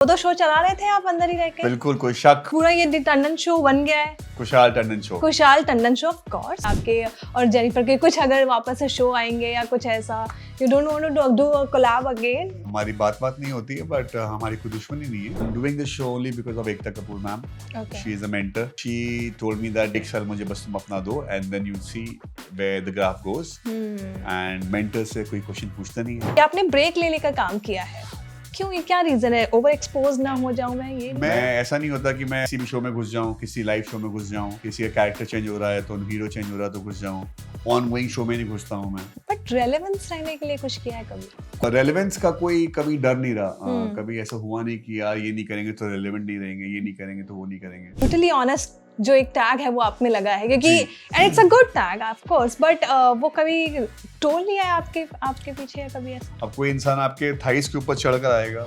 दो शो चला रहे थे आप अंदर ही रह के? बिल्कुल, कोई शक। पूरा ये टंडन शो बन गया है। खुशहाल Tandon show. Kushal Tandon show of course. आपके और जेनिफर के कुछ अगर वापस से शो आएंगे या कुछ ऐसा, you don't want to do a collab again? हमारी बात नहीं होती है, बट हमारी कोई दुश्मनी नहीं है। I'm doing this show only because of Ekta Kapoor ma'am. Okay. She is a mentor. She told me that एक साल मुझे बस तुम अपना दो and then you'll see where the graph goes. And mentor से कोई क्वेश्चन पूछता नहीं है। क्या आपने ब्रेक लेने का काम किया है? क्यों, ये क्या रीजन है? ओवर एक्सपोज ना हो जाऊं मैं ऐसा नहीं होता कि मैं किसी भी शो में घुस जाऊं, किसी लाइव शो में घुस जाऊं, किसी का कैरेक्टर चेंज हो रहा है तो हीरो चेंज हो रहा है तो घुस जाऊं। ऑन गोइंग शो में नहीं घुसता हूं मैं। बट रेलेवेंस रहने के लिए कुछ किया है कभी? और रेलेवेंस का कोई कभी डर नहीं रहा। कभी ऐसा हुआ नहीं कि यार ये नहीं करेंगे तो रेलेवेंट नहीं रहेंगे, ये नहीं करेंगे तो वो नहीं करेंगे। टोटली ऑनेस्ट जो एक टैग है वो आप में लगा है, क्योंकि and it's a good tag of course, but वो कभी टोल नहीं आया आपके पीछे कभी ऐसा? अब कोई इंसान आपके थाइस के ऊपर चढ़ कर आएगा।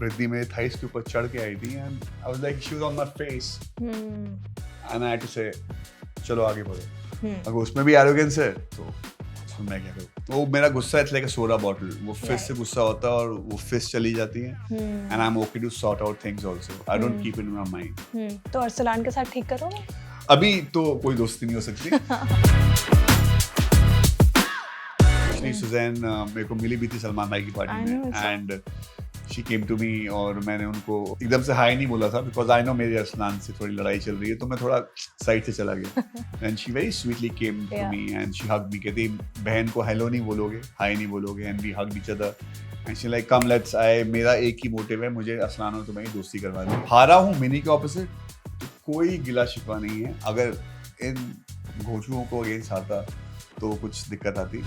रिद्धि मेरे थाइस के ऊपर चढ़ के आई थी and I was like she was on my face and I had to say चलो आगे बढ़ो। अगर उसमें भी एरोगेंस है तो उसमें मैं क्या करूं? वो मेरा गुस्सा it's like a soda bottle, वो फिस्ट से गुस्सा होता है और वो फिस्ट चली जाती है and I am okay to sort out things also. I don't keep it in my mind. तो अरसलान के साथ ठीक करोगे? अभी तो कोई दोस्ती नहीं हो सकती। सुजैन मेरे को मिली भी थी सलमान भाई की पार्टी में and she came to me और मैंने उनको एकदम से हाई नहीं बोला था बिकॉज आई नो मेरे अरसलान से थोड़ी लड़ाई चल रही है, तो मैं थोड़ा साइड से चला गया and she very sweetly came to me and she hugged me. कहती बहन को हेलो नहीं बोलोगे, हाई नहीं बोलोगे, and we hugged each other and she like come let's I. मेरा एक ही मोटिव है, मुझे अरसलान और तुम्हें दोस्ती करवानी। हारा हूँ मिनी के ऑपोजिट तो कोई गिला शिकवा नहीं है। अगर इन घोचुओं को अगेंस्ट आता तो कुछ दिक्कत आती।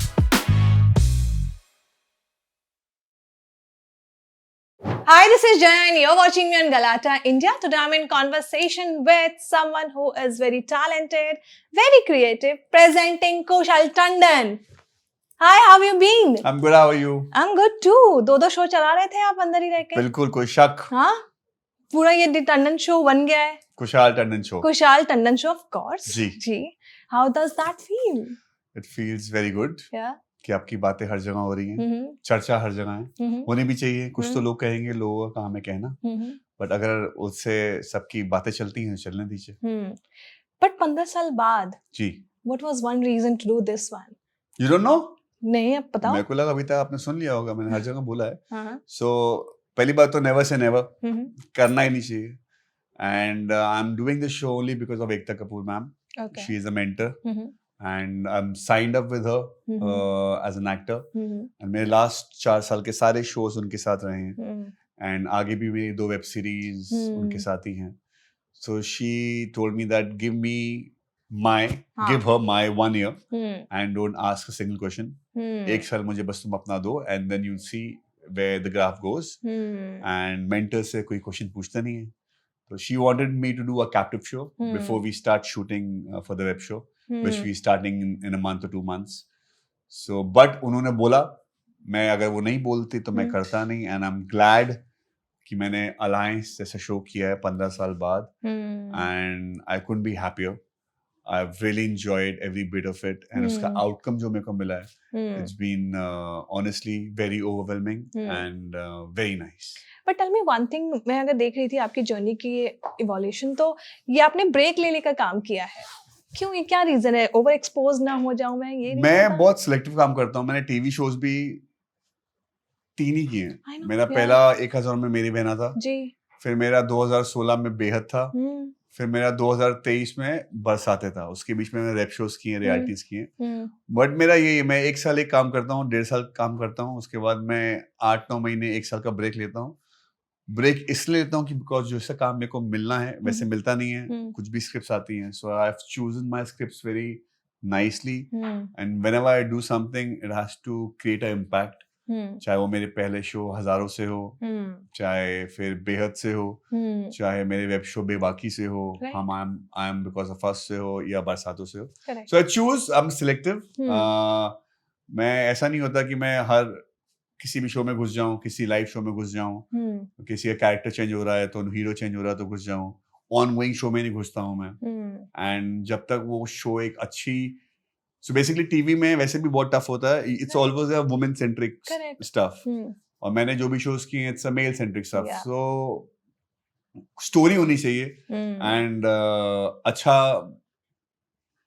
Hi, this is Jaya and you're watching me on Galata India. Today I'm in conversation with someone who is very talented, very creative, presenting Kushal Tandon. Hi, how have you been? I'm good, how are you? I'm good too. दो show चला रहे थे आप अंदर ही रह के? बिल्कुल, कोई शक। हाँ, पूरा ये टंडन शो बन गया है। खुशहाल Tandon show. Kushal Tandon show of course. जी। How does that feel? It feels very good. Yeah. कि आपकी बातें हर जगह हो रही हैं, चर्चा हर जगह है, होनी भी चाहिए। कुछ तो लोग कहेंगे, लोगों का काम है कहना, बट अगर उससे सबकी बातें चलती हैं चलने दीजिए। बट 15 साल बाद जी, what was one reason to do this one? You don't know? नहीं, अब बताओ। मेरे को लगा अभी तक आपने सुन लिया होगा, मैंने हर जगह बोला है। सो पहली बात तो नेवर से नेवर, करना ही नहीं चाहिए। And I am doing this show only because of Ekta Kapoor ma'am. She is a mentor and I'm signed up with her as an actor and मेरे last 4 साल के सारे shows उनके साथ रहे हैं and आगे भी मेरी 2 web series उनके साथ ही हैं। So she told me that give her my 1 year and don't ask a single question. एक साल मुझे बस तुम अपना दो and then you'll see where the graph goes. And mentor से कोई question पूछता नहीं है। So she wanted me to do a captive show before we start shooting for the web show, which we starting in a month or 2 months. So, but उन्होंने बोला मैं अगर वो नहीं बोलती तो मैं करता नहीं and I'm glad कि मैंने Alliance जैसा शो किया है 15 साल बाद and I couldn't be happier. I've really enjoyed every bit of it and उसका outcome जो मेरे को मिला है it's been honestly very overwhelming and very nice. But tell me one thing, मैं अगर देख रही थी आपकी जर्नी की ये इवोल्यूशन, तो ये आपने ब्रेक लेने का काम किया है। क्यों, ये क्या रीजन है? ओवर एक्सपोज ना हो जाऊं मैं बहुत सिलेक्टिव काम करता हूँ। मैंने टीवी शोज भी 3 ही किए हैं। मेरा पहला 1000 में मेरी बहना था जी, फिर मेरा 2016 में बेहद था, फिर मेरा 2023 में बरसाते था। उसके बीच में मैंने रेप शोज किए, रियलिटीज किए। बट मेरा ये मैं 1 साल एक काम करता हूँ, 1.5 साल काम करता हूँ, उसके बाद मैं 8-9 महीने 1 साल का ब्रेक लेता हूँ। ब्रेक इसलिए लेता हूँ कि बिकॉज जैसा काम मेरे को मिलना है वैसे मिलता नहीं है। कुछ भी स्क्रिप्ट्स आती हैं, so I have chosen my scripts very nicely and whenever I do something it has to create a impact. चाहे वो मेरे पहले शो हजारों से हो, चाहे फिर बेहद से हो, चाहे मेरे वेब शो बेबाकी से हो, हम I am because of us से हो, या बरसातों से हो। So I choose, I am selective. मैं ऐसा नहीं होता कि मैं हर किसी भी शो में घुस जाऊं, किसी लाइव शो में घुस जाऊं, किसी का कैरेक्टर चेंज हो रहा है तो हीरो चेंज हो रहा है तो घुस जाऊं। ऑन गोइंग शो में नहीं घुसता हूं मैं। एंड जब तक वो शो एक अच्छी, सो बेसिकली टीवी में वैसे भी बहुत टफ होता है, it's always a women centric stuff. और मैंने जो भी शोज किए it's a male centric stuff, Yeah. So story होनी चाहिए एंड अच्छा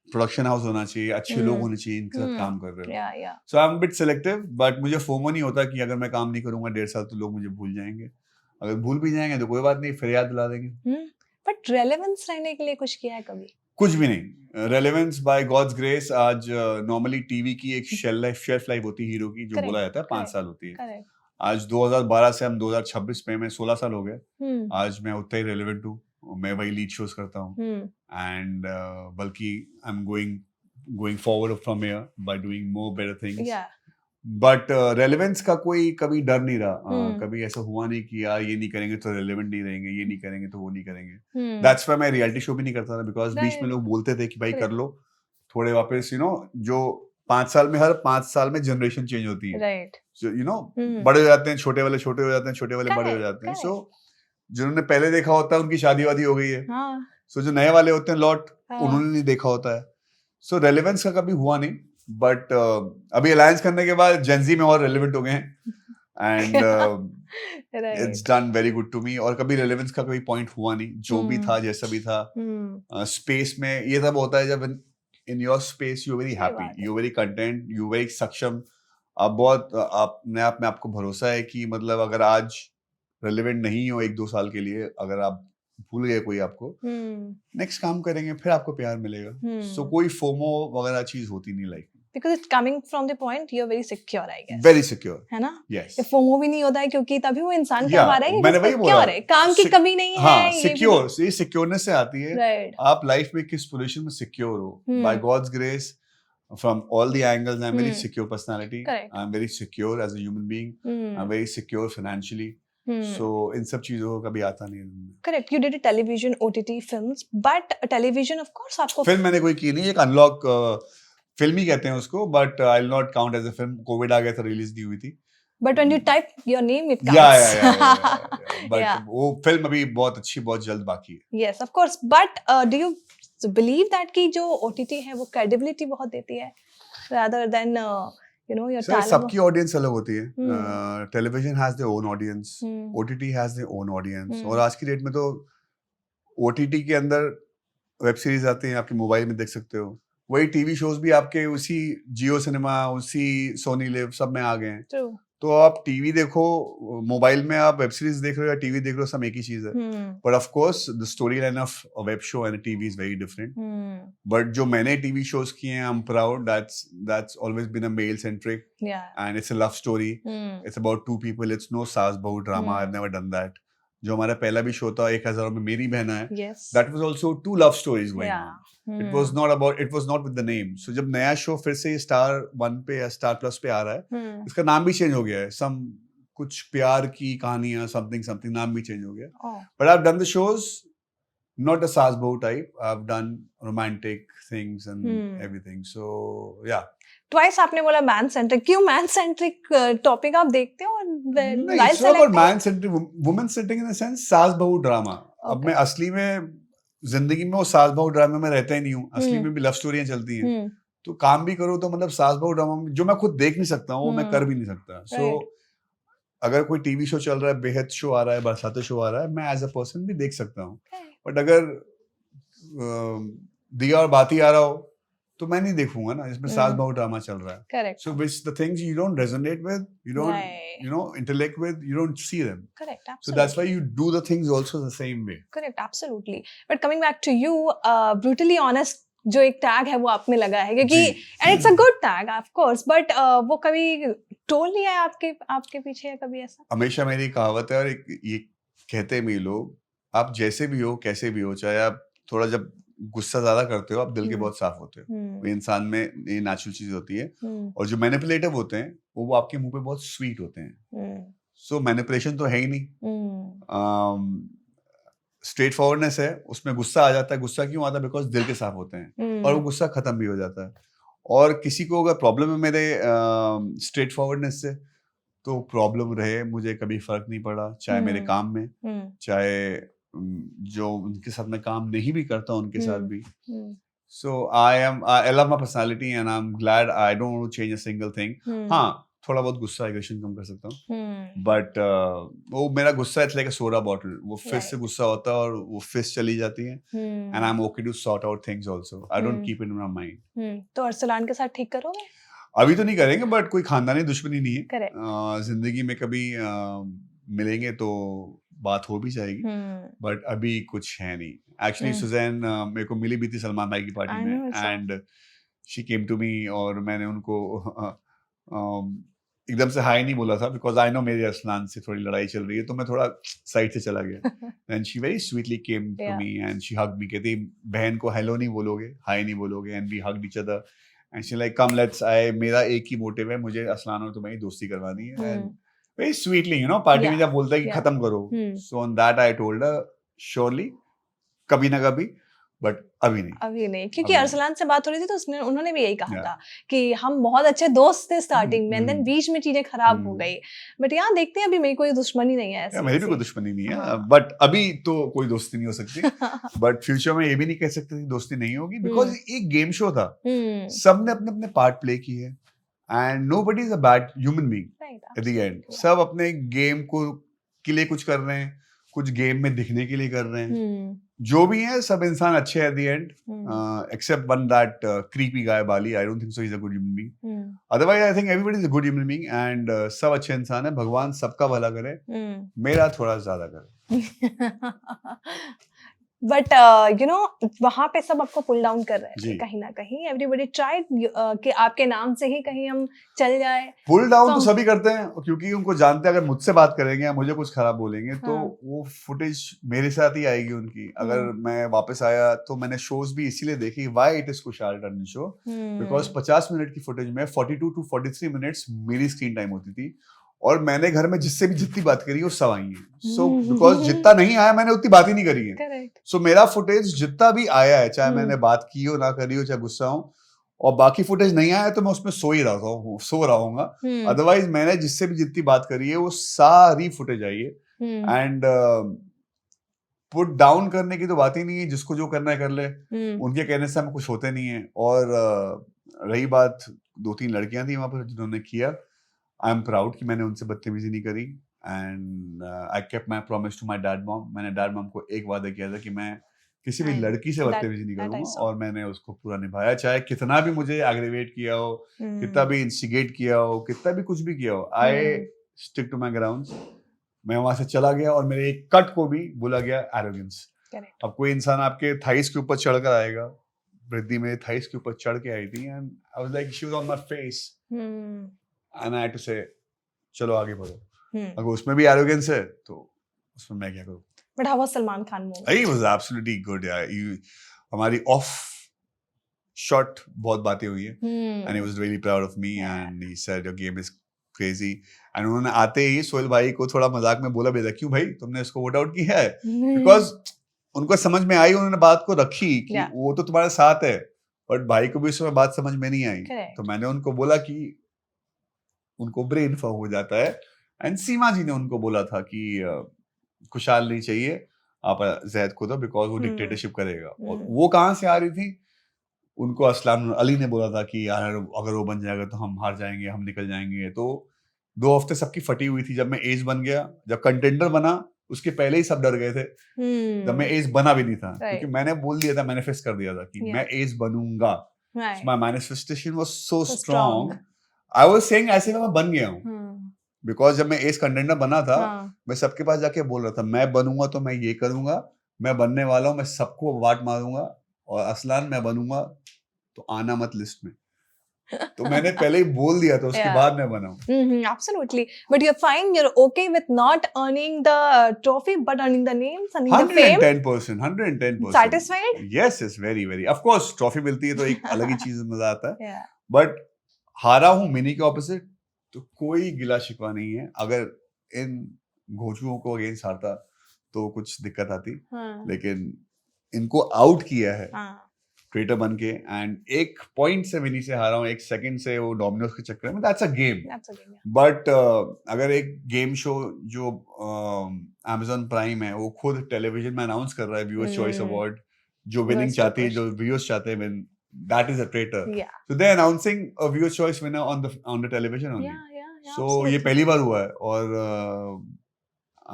प्रोडक्शन हाउस होना चाहिए, अच्छे लोग होने चाहिए इनके साथ काम कर रहे हो. So I am bit selective, but मुझे फोमो नहीं होता कि अगर मैं काम नहीं करूंगा 1.5 साल तो लोग मुझे भूल जाएंगे. अगर भूल भी जाएंगे तो कोई बात नहीं, फिर याद दिला देंगे. बट रेलेवेंस रहने के लिए कुछ किया है कभी? कुछ भी नहीं. Relevance by God's grace. आज नॉर्मली टीवी की एक शेल्फ लाइफ होती है हीरो की, जो बोला जाता है 5 साल होती है. आज 2012 से हम 2026 पे, मैं 16 साल हो गए. आज मैं उतना ही रेलेवेंट हूँ. मैं वही लीड शोज करता हूँ एंड बल्कि I am going forward from here by doing more better things. But relevance का कोई कभी डर नहीं रहा. कभी ऐसा हुआ नहीं कि यार ये नहीं करेंगे तो रेलेवेंट नहीं रहेंगे, ये नहीं करेंगे तो वो नहीं करेंगे. दैट्स व्हाई मैं रियलिटी शो भी नहीं करता था, बिकॉज बीच में लोग बोलते थे कि भाई कर लो थोड़े वापस, जो 5 साल में, हर 5 साल में जनरेशन चेंज होती है. राइट. बड़े हो जाते हैं, छोटे वाले छोटे हो जाते हैं, छोटे वाले बड़े हो जाते हैं. सो जिन्होंने पहले देखा होता है उनकी शादी वादी हो गई है. सो जो नए वाले होते हैं लॉट, उन्होंने नहीं देखा होता है. सो रेलेवेंस का कभी हुआ नहीं. बट अभी अलायंस करने के बाद जेनजी में और रेलेवेंट हो गए हैं and it's done very good to me. और कभी रेलेवेंस का कोई पॉइंट हुआ नहीं. जो भी था, जैसा भी था, स्पेस में ये सब होता है जब in your space you very happy, you very content, you very सक्षम. आप बहुत अपने आप में आपको भरोसा है कि मतलब अगर आज रेलेवेंट नहीं हो 1-2 साल के लिए, अगर आप भूल गए कोई आपको, नेक्स्ट काम करेंगे फिर आपको प्यार मिलेगा. सो कोई फोमो वगैरह चीज होती नहीं life. Because it's coming from the point you're very secure, I guess. Very secure. है ना? Yes. फोमो भी नहीं होता है क्योंकि तभी वो इंसान कर पा रहा है. मैंने वही बोला. काम की कमी नहीं है. हाँ, secure. ये सिक्योरनेस से आती है. Right. आप लाइफ में किस पोजीशन में सिक्योर हो. By God's grace, from all the angles, I'm very secure personality. Correct. I'm very secure as a human being. I'm very secure financially. So इन सब चीजों को कभी आता नहीं है. Correct. You did a television, OTT films, but television of course आपको. Film मैंने कोई की नहीं. एक अनलॉक फिल्म ही कहते हैं उसको, but I will not count as a film. Covid आ गया था, रिलीज नहीं हुई थी. But when you type your name, it counts. But वो फिल्म अभी बहुत अच्छी, बहुत जल्द बाकी है. Yes, of course. But do you believe that कि जो OTT है वो credibility बहुत देती है, rather than your talent? सबकी ऑडियंस अलग होती है. Television has their own audience, OTT has their own audience. और आज की डेट में तो OTT के अंदर वेब सीरीज आती हैं, आपके मोबाइल में देख सकते हो. वही टीवी शोज भी आपके उसी जियो सिनेमा, उसी सोनी लिव, सब में आ गए हैं. True. तो आप टीवी देखो, मोबाइल में आप वेब सीरीज देख रहे हो या टीवी देख रहे हो, सब एक ही चीज है. But of course the storyline of a web show and TV is very different. But जो मैंने टीवी शोज किए हैं, I am proud that's always been a male centric and it's a love story. It's about 2 people. It's no सास बहू drama. I have never done that. जो हमारा पहला भी शो था 1000 में मेरी बहना है, that was also 2 love stories going on. It was not with the name. So जब नया शो फिर से Star 1 पे या Star Plus पे आ रहा है, इसका नाम भी चेंज हो गया है. कुछ प्यार की कहानियां, something नाम भी चेंज हो गया. But I've done the shows not a सास बहू type. I've done romantic things and everything. So yeah. Twice आपने बोला man centric. क्यों man centric टॉपिक आप देखते हो? It's not about man centric, woman centric in the sense सास बहू ड्रामा. अब मैं असली में जिंदगी में वो सास बहू ड्रामा में रहता ही नहीं हूँ. असली में भी लव स्टोरियां चलती हैं. तो काम भी करो तो मतलब सास बहू ड्रामा में जो मैं खुद देख नहीं सकता हूँ, मैं कर भी नहीं सकता. सो अगर कोई टीवी शो चल रहा है, बेहद शो आ रहा है, बरसाते शो आ रहा है, मैं एज अ पर्सन भी देख सकता हूँ. बट अगर दिया और बाती आ रहा हो तो मैं नहीं देखूंगा ना, जिसमें सास बहू ड्रामा चल रहा है. Correct. So which the things you don't resonate with, you don't intellect with, you don't see them. Correct. Absolutely. So that's why you do the things also the same way. Correct. Absolutely. But coming back to you, brutally honest जो एक tag है वो आप में लगा है, क्योंकि and it's a good tag of course, but वो कभी टोल नहीं है आपके पीछे या कभी ऐसा? हमेशा मेरी कहावत है और ये कहते हैं लोग, आप जैसे भी हो, कैसे भी हो, चाहे आप थोड़ा जब गुस्सा ज्यादा करते हो, आप दिल के बहुत साफ होते हो. वो इंसान में ये नेचुरल चीज होती है. और जो मैनिपुलेटिव होते हैं वो आपके मुंह पे बहुत स्वीट होते हैं. सो मैनिपुलेशन तो है ही नहीं. स्ट्रेट फॉरवर्डनेस है, उसमें गुस्सा आ जाता है. गुस्सा क्यों आता है? बिकॉज दिल के साफ होते हैं और वो गुस्सा खत्म भी हो जाता है. और किसी को अगर प्रॉब्लम है मेरे स्ट्रेट फॉरवर्डनेस से, तो प्रॉब्लम रहे, मुझे कभी फर्क नहीं पड़ा. चाहे मेरे काम में, चाहे जो उनके साथ मैं काम नहीं भी करता उनके साथ भी. So I love my personality and I'm glad I don't want to change a single thing. हाँ, थोड़ा बहुत गुस्सा एग्रेशन कम कर सकता हूँ, बट वो मेरा गुस्सा it's like a soda bottle, वो फिस्ट से गुस्सा होता है और वो फिस्ट चली जाती है, and I am okay to sort out things also, I don't keep it in my mind. तो अरसलान के साथ ठीक करोगे? अभी तो नहीं करेंगे, बट कोई खानदानी दुश्मनी नहीं है। Correct. जिंदगी में कभी मिलेंगे तो बात हो भी जाएगी, बट अभी कुछ है नहीं। एक्चुअली सुजैन मेरे को मिली भी थी सलमान भाई की पार्टी में, and she came to me, और मैंने उनको एकदम से हाई नहीं बोला था, बिकॉज आई नो मेरे अरसलान से थोड़ी लड़ाई चल रही है, तो मैं थोड़ा साइड से चला गया, and she very sweetly came to me and she hugged me, कहती बहन को हेलो नहीं बोलोगे, हाई नहीं बोलोगे, and we hugged each other, and she like come let's, मेरा एक ही मोटिव है, मुझे अरसलान और तुम्हारी दोस्ती करवानी है, and very sweetly you know, party में जब बोलता है कि खत्म करो, so on that I told her surely कभी ना कभी, बट अभी नहीं, क्योंकि अरसलान से बात हो रही थी तो उन्होंने भी यही कहा था कि हम बहुत अच्छे दोस्त थे स्टार्टिंग में, एंड देन बीच में चीजें खराब हो गई, बट यहाँ देखते हैं अभी मेरी कोई दुश्मनी नहीं है ऐसी। मेरी भी कोई दुश्मनी नहीं है, बट अभी तो कोई दोस्ती नहीं हो सकती, बट फ्यूचर में ये भी नहीं कह सकते कि दोस्ती नहीं होगी, बिकॉज एक गेम शो था, सबने अपने अपने पार्ट प्ले किए, and nobody is a bad human being at the end, सब अपने गेम को के लिए कुछ कर रहे हैं, कुछ गेम में दिखने के लिए कर रहे हैं, जो भी है सब इंसान अच्छे हैं at the end, except one that creepy guy Bali, I don't think so he is a good human being, otherwise I think everybody is a good human being, and सब अच्छे इंसान है, भगवान सबका भला करे, मेरा थोड़ा ज्यादा करे। बट यू नो वहां पे सब आपको पुल डाउन कर रहे थे कहीं ना कहीं, एवरीबॉडी ट्राइड कि आपके नाम से ही कहीं हम चल जाए। पुल डाउन तो सभी करते हैं, क्योंकि उनको जानते हैं अगर मुझसे बात करेंगे या मुझे कुछ खराब बोलेंगे तो वो फुटेज मेरे साथ ही आएगी उनकी। अगर मैं वापस आया तो मैंने शोज भी इसीलिए देखी, why it is Kushal Tandon show, because 50 minute की फुटेज में 42 to 43 मिनट्स मेरी स्क्रीन टाइम होती थी, और मैंने घर में जिससे भी जितनी बात करी वो सब आई है। सो बिकॉज जितना नहीं आया मैंने उतनी बात ही नहीं करी है। सो मेरा फुटेज जितना भी आया है, चाहे मैंने बात की हो ना करी हो, चाहे गुस्सा हो, और बाकी फुटेज नहीं आया तो मैं उसमें सो रहा हूँ। अदरवाइज मैंने जिससे भी जितनी बात करी है वो सारी फुटेज आई है। एंड पुट डाउन करने की तो बात ही नहीं है, जिसको जो करना है कर ले, उनके कहने से हमें कुछ होते नहीं है। और रही बात 2-3 लड़कियां थी वहां पर जिन्होंने किया, आई एम प्राउड कि मैंने उनसे बदतमीजी नहीं करी, and I kept my promise to my dad mom. मैंने डैड मॉम को एक वादा किया था कि मैं किसी भी लड़की से बदतमीजी नहीं करूंगा, और मैंने उसको पूरा निभाया, चाहे कितना भी मुझे एग्रीवेट किया हो, कितना भी इंस्टिगेट किया हो, कितना भी कुछ भी किया हो, I stick to my grounds. मैं वहां से चला गया और मेरे एक कट को भी बोला गया एरोगेंस। अब कोई इंसान आपके थाइस के ऊपर चढ़कर आएगा, वृद्धि मेरे थाइस के ऊपर चढ़ के आई थी, and I was like she was on my face, and I had to say चलो आगे बढ़ो। अगर उसमें भी एरोगेंस है तो उसमें मैं क्या करूं। But how was Salman Khan movie? He was absolutely good यार। हमारी ऑफ शॉट बहुत बातें हुई है, and he was really proud of me, and he said your game is crazy. And उन्होंने आते ही सोहेल भाई को थोड़ा मजाक में बोला भी था, क्यों भाई तुमने इसको वोट आउट किया है? बिकॉज उनको समझ में आई, उन्होंने बात को रखी कि वो तो तुम्हारे साथ है, बट भाई को भी उस समय बात समझ में नहीं आई। तो मैंने उनको बोला कि उनको ब्रेन फॉग हो जाता है, एंड सीमा जी ने उनको बोला था कि खुशहाल नहीं चाहिए, आप जैद को दो, बिकॉज वो डिक्टेटरशिप करेगा। और वो कहाँ से आ रही थी? उनको असलाम अली ने बोला था कि यार अगर वो बन जाएगा तो हम हार जाएंगे, हम निकल जाएंगे। तो 2 हफ्ते सबकी फटी हुई थी। जब मैं एज बन गया, जब कंटेंडर बना, उसके पहले ही सब डर गए थे। जब मैं एज बना भी नहीं था, क्योंकि मैंने बोल दिया था, मैनिफेस्ट कर दिया था कि मैं एज बनूंगा। My manifestation was so strong. I was saying ऐसे मैं बन गया हूँ, बिकॉज जब मैं एज कंटेंडर बना था, मैं सबके पास जाके बोल रहा था मैं बनूंगा तो मैं ये करूंगा, मैं बनने वाला हूँ, मैं सबको वाट मारूंगा, और असलान मैं बनूंगा तो आना मत लिस्ट में। तो मैंने पहले ही बोल दिया था, उसके बाद मैं बना हूँ। Absolutely, but you're fine. You're okay with not earning the trophy, but earning the names, earning the fame. 110%, 110%. Satisfied? Yes, very, very. Of course, trophy मिलती है तो एक अलग ही चीज मजा आता है। But हारा हूँ मिनी के ऑपोजिट, तो कोई गिला शिकवा नहीं है। अगर इन घोचुओं को अगेंस्ट हारता तो कुछ दिक्कत आती, लेकिन इनको आउट किया है ट्रेटर बन के, एंड 1 पॉइंट से विनी से हारा हूँ, 1 सेकंड से वो डोमिनोज के चक्कर में। That's a game. बट अगर एक गेम शो जो Amazon प्राइम है, वो खुद टेलीविजन में अनाउंस कर रहा है व्यूअर्स चॉइस अवार्ड, जो विनिंग चाहती है, जो व्यूअर्स चाहते हैं that is a traitor. So they're announcing a viewer choice winner on the television only. So ये पहली बार हुआ है और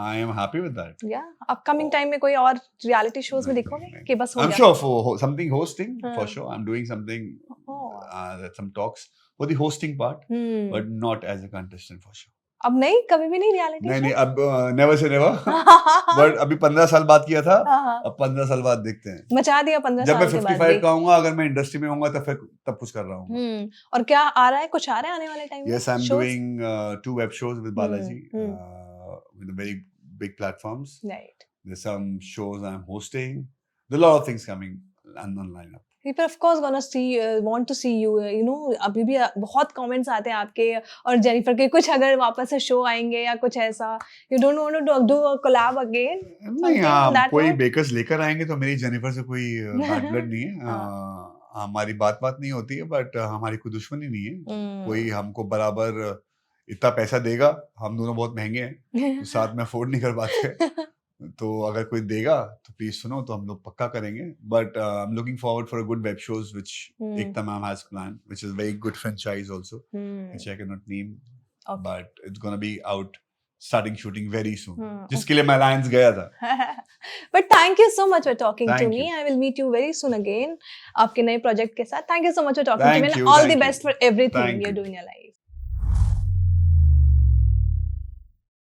I am happy with that. Yeah, upcoming time में कोई और reality shows में देखोगे कि बस हो I'm गया? sure for something hosting for हाँ. sure. I'm doing something, Oh. some talks for the hosting part, but not as a contestant for sure. अब नहीं, कभी भी नहीं reality show? नहीं अब never say never. But अभी 15 साल बाद किया था, अब 15 साल बाद देखते हैं. मचा दिया 15 जब साल मैं के बाद 55 का होऊंगा, अगर मैं इंडस्ट्री में होऊंगा तब कुछ कर रहा हूँ. और क्या आ रहा है, कुछ आ रहा है आने वाले टाइम में? Yes, I'm doing 2 web shows with Balaji with very big platforms. Right. There's some shows I'm hosting. There are a lot of things coming on lineup. People of course gonna want to see you. You know, अभी भी बहुत comments आते हैं आपके और Jennifer के, कुछ अगर वापस से शो आएंगे या कुछ ऐसा. You don't want to do a collab again? नहीं, हाँ, कोई बेकर्स लेकर आएंगे तो मेरी जेनिफर से कोई बैड ब्लड नहीं है. हमारी बात नहीं होती है, बट हमारी कोई दुश्मनी नहीं है. कोई हमको बराबर इतना पैसा देगा, हम दोनों बहुत महंगे हैं तो साथ में अफोर्ड नहीं कर पाते. तो अगर कोई देगा तो प्लीज सुनो, तो हम लोग पक्का करेंगे. But I am looking forward for a good web shows which Ekta ma'am has plan, which is very good franchise also, which I can not name, but it's gonna be out starting shooting very soon. जिसके लिए मैं alliance गया था. But thank you so much for talking to me. I will meet you very soon again आपके नए project के साथ. Thank you so much for talking to me and all the best for everything you do in your life.